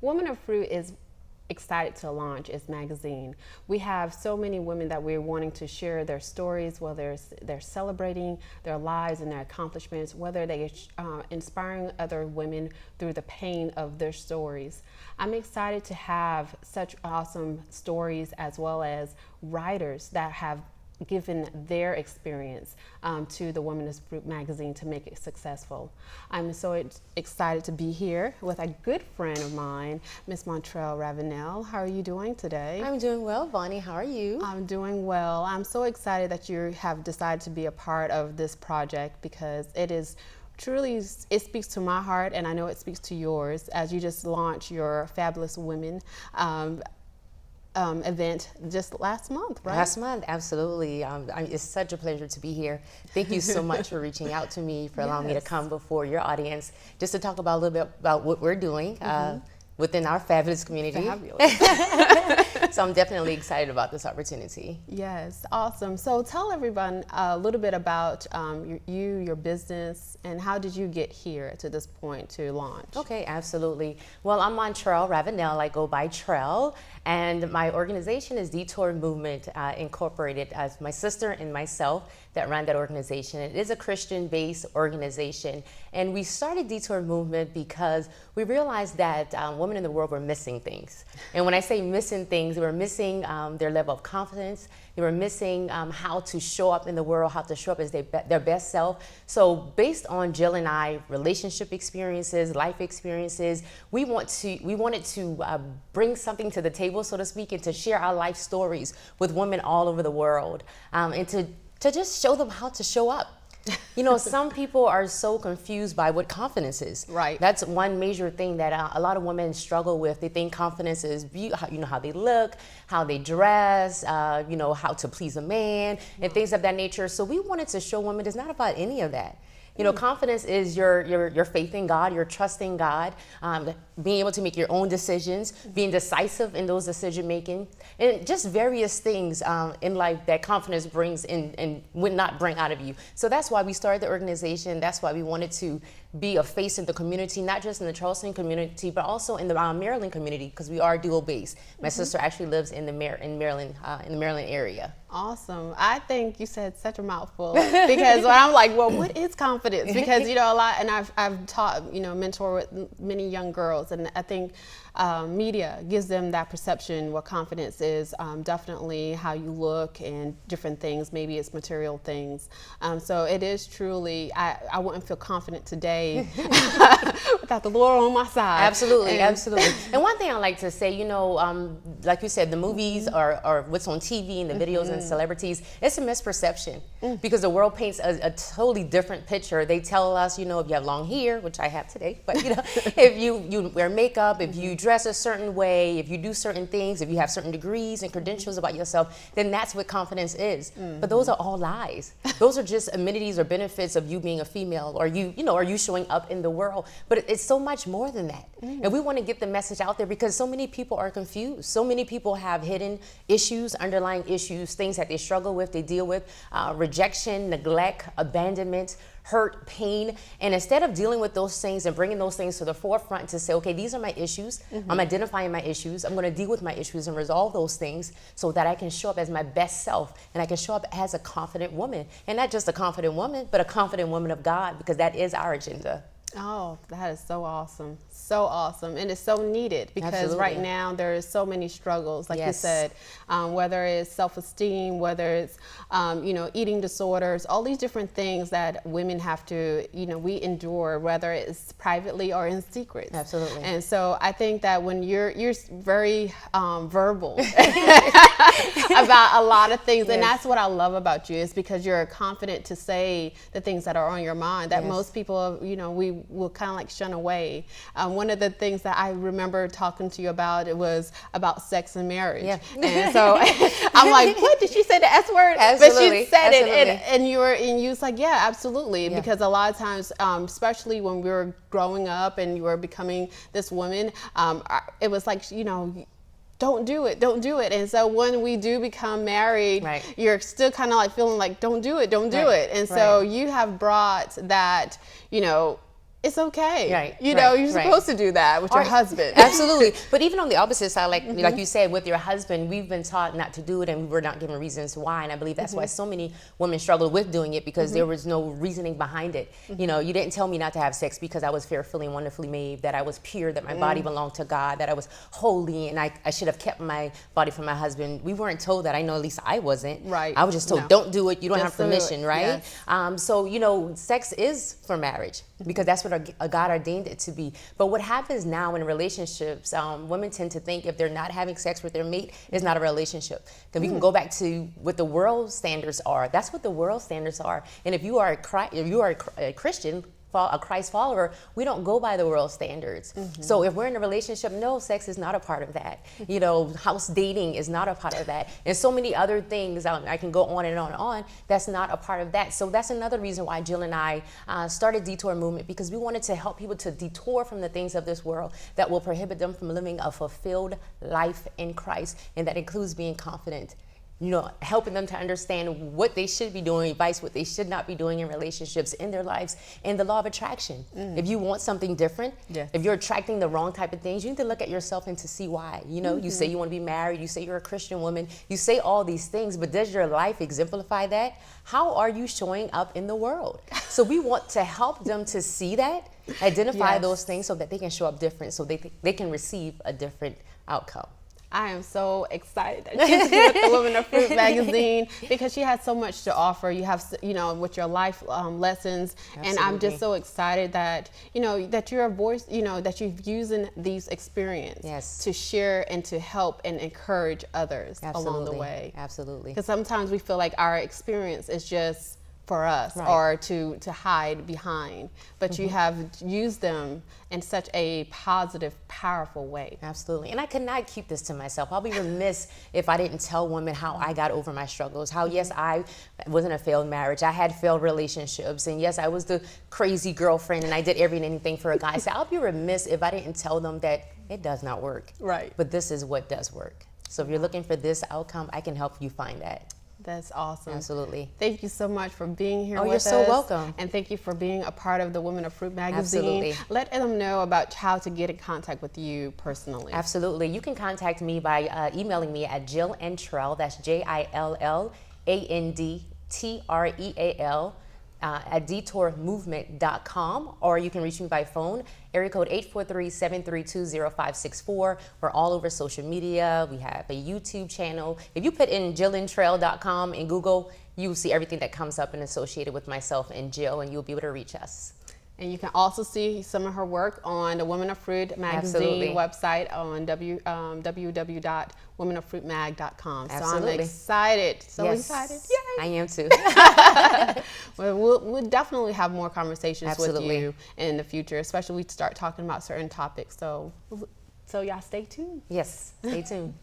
Woman of Fruit is excited to launch its magazine. We have so many women that we're wanting to share their stories, whether they're celebrating their lives and their accomplishments, whether they're inspiring other women through the pain of their stories. I'm excited to have such awesome stories as well as writers that have given their experience to the Woman of Fruit magazine to make it successful. I'm so excited to be here with a good friend of mine, Miss Montreal Ravenel. How are you doing today? I'm doing well, Vonnie. How are you? I'm doing well. I'm so excited that you have decided to be a part of this project because it is truly, it speaks to my heart, and I know it speaks to yours as you just launched your Fabulous Women event just last month, right? Last month, absolutely. It's such a pleasure to be here. Thank you so much for reaching out to me, for allowing me to come before your audience, just to talk about a little bit about what we're doing within our fabulous community. Fabulous. So I'm definitely excited about this opportunity. Yes, awesome. So tell everyone a little bit about your business, and how did you get here to this point to launch? Okay, absolutely. Well, I'm Montreal Ravenel. I go by Treal, and my organization is Detour Movement Incorporated, as my sister and myself that ran that organization. It is a Christian-based organization, and we started Detour Movement because we realized that women in the world were missing things. And when I say missing things, they were missing their level of confidence. They were missing how to show up in the world, how to show up as their best self. So based on Jill and I relationship experiences, life experiences, we wanted to bring something to the table, so to speak, and to share our life stories with women all over the world, and to just show them how to show up. You know, some people are so confused by what confidence is. Right. That's one major thing that a lot of women struggle with. They think confidence is, how they look, how they dress, how to please a man, and things of that nature. So we wanted to show women it's not about any of that. You know, confidence is your faith in God, your trust in God, being able to make your own decisions, being decisive in those decision making, and just various things in life that confidence brings in and would not bring out of you. So that's why we started the organization. That's why we wanted to be a face in the community, not just in the Charleston community, but also in the Maryland community, because we are dual based. My sister actually lives in Maryland, in the Maryland area. Awesome. I think you said such a mouthful because when I'm like, well, what is confidence? Because, a lot, and I've taught, mentor with many young girls, and I think media gives them that perception what confidence is, definitely how you look and different things, maybe it's material things. So it is truly, I wouldn't feel confident today without the Lord on my side. Absolutely, absolutely. And one thing I like to say, like you said, the movies are what's on TV and the videos and celebrities, it's a misperception because the world paints a totally different picture. They tell us, if you have long hair, which I have today, but if you wear makeup, if you dress a certain way, if you do certain things, if you have certain degrees and credentials about yourself, then that's what confidence is. But those are all lies. Those are just amenities or benefits of you being a female, or you showing up in the world. But it's so much more than that. And we want to get the message out there because so many people are confused. So many people have hidden issues, underlying issues, things that they struggle with, they deal with, rejection, neglect, abandonment, hurt, pain. And instead of dealing with those things and bringing those things to the forefront to say, okay, these are my issues, I'm identifying my issues, I'm going to deal with my issues and resolve those things so that I can show up as my best self and I can show up as a confident woman. And not just a confident woman, but a confident woman of God, because that is our agenda. Oh, that is so awesome. So awesome. And it's so needed because Absolutely. Right now there is so many struggles, like you said, whether it's self-esteem, whether it's, eating disorders, all these different things that women have to, we endure, whether it's privately or in secret. Absolutely. And so I think that when you're very verbal about a lot of things, and that's what I love about you, is because you're confident to say the things that are on your mind that most people, we will kind of like shun away. One of the things that I remember talking to you about, it was about sex and marriage. Yeah. And so I'm like, what did she say the S word? Absolutely. But she said Absolutely. it, and you was like, yeah, absolutely. Yeah. Because a lot of times, especially when we were growing up and you were becoming this woman, it was like, don't do it. And so when we do become married, you're still kind of like feeling like, don't do it. And so you have brought that, it's okay. Right, You know, right, you're right. supposed to do that with your husband. Absolutely. But even on the opposite side, like you said, with your husband, we've been taught not to do it, and we're not given reasons why. And I believe that's why so many women struggle with doing it, because there was no reasoning behind it. You know, you didn't tell me not to have sex because I was fearfully and wonderfully made, that I was pure, that my body belonged to God, that I was holy, and I should have kept my body from my husband. We weren't told that. I know at least I wasn't. Right. I was just told, No. don't do it. You don't Just have do it. permission, right? Yes. So, you know, sex is for marriage, because that's what God ordained it to be. But what happens now in relationships, women tend to think if they're not having sex with their mate, it's not a relationship. Because we can go back to what the world standards are. That's what the world standards are. And if you are a Christian, a Christ follower, we don't go by the world standards. So if we're in a relationship, no, sex is not a part of that. You know, house dating is not a part of that. And so many other things, I can go on and on and on, that's not a part of that. So that's another reason why Jill and I started Detour Movement, because we wanted to help people to detour from the things of this world that will prohibit them from living a fulfilled life in Christ. And that includes being confident, you know, helping them to understand what they should be doing, advice, what they should not be doing in relationships, in their lives, and the law of attraction. If you want something different, if you're attracting the wrong type of things, you need to look at yourself and to see why. You know, you say you want to be married, you say you're a Christian woman, you say all these things, but does your life exemplify that? How are you showing up in the world? So we want to help them to see that, identify those things, so that they can show up different, so they can receive a different outcome. I am so excited that she's here with the Women of Fruit magazine, because she has so much to offer. You have, you know, with your life lessons. Absolutely. And I'm just so excited that, you know, that you're a voice, you know, that you've using these experiences to share and to help and encourage others along the way. Absolutely. Because sometimes we feel like our experience is just for us or to hide behind, but you have used them in such a positive, powerful way. Absolutely. And I could not keep this to myself. I'll be remiss if I didn't tell women how I got over my struggles. How, yes, I was in a failed marriage. I had failed relationships. And yes, I was the crazy girlfriend and I did every and anything for a guy. So I'll be remiss if I didn't tell them that it does not work. Right. But this is what does work. So if you're looking for this outcome, I can help you find that. That's awesome. Absolutely. Thank you so much for being here with us. You're so welcome. And thank you for being a part of the Women of Fruit magazine. Absolutely. Let them know about how to get in contact with you personally. Absolutely. You can contact me by emailing me at JillAndTreal, that's JILLANDTREAL, at detourmovement.com, or you can reach me by phone, area code 843-732-0564. We're all over social media. We have a YouTube channel. If you put in JillAndTreal.com in Google, you'll see everything that comes up and associated with myself and Jill, and you'll be able to reach us. And you can also see some of her work on the Women of Fruit magazine website on www.womenoffruitmag.com. So I'm excited. So excited. Yay. I am too. Well, we'll definitely have more conversations with you in the future, especially we start talking about certain topics. So y'all stay tuned. Yes, stay tuned.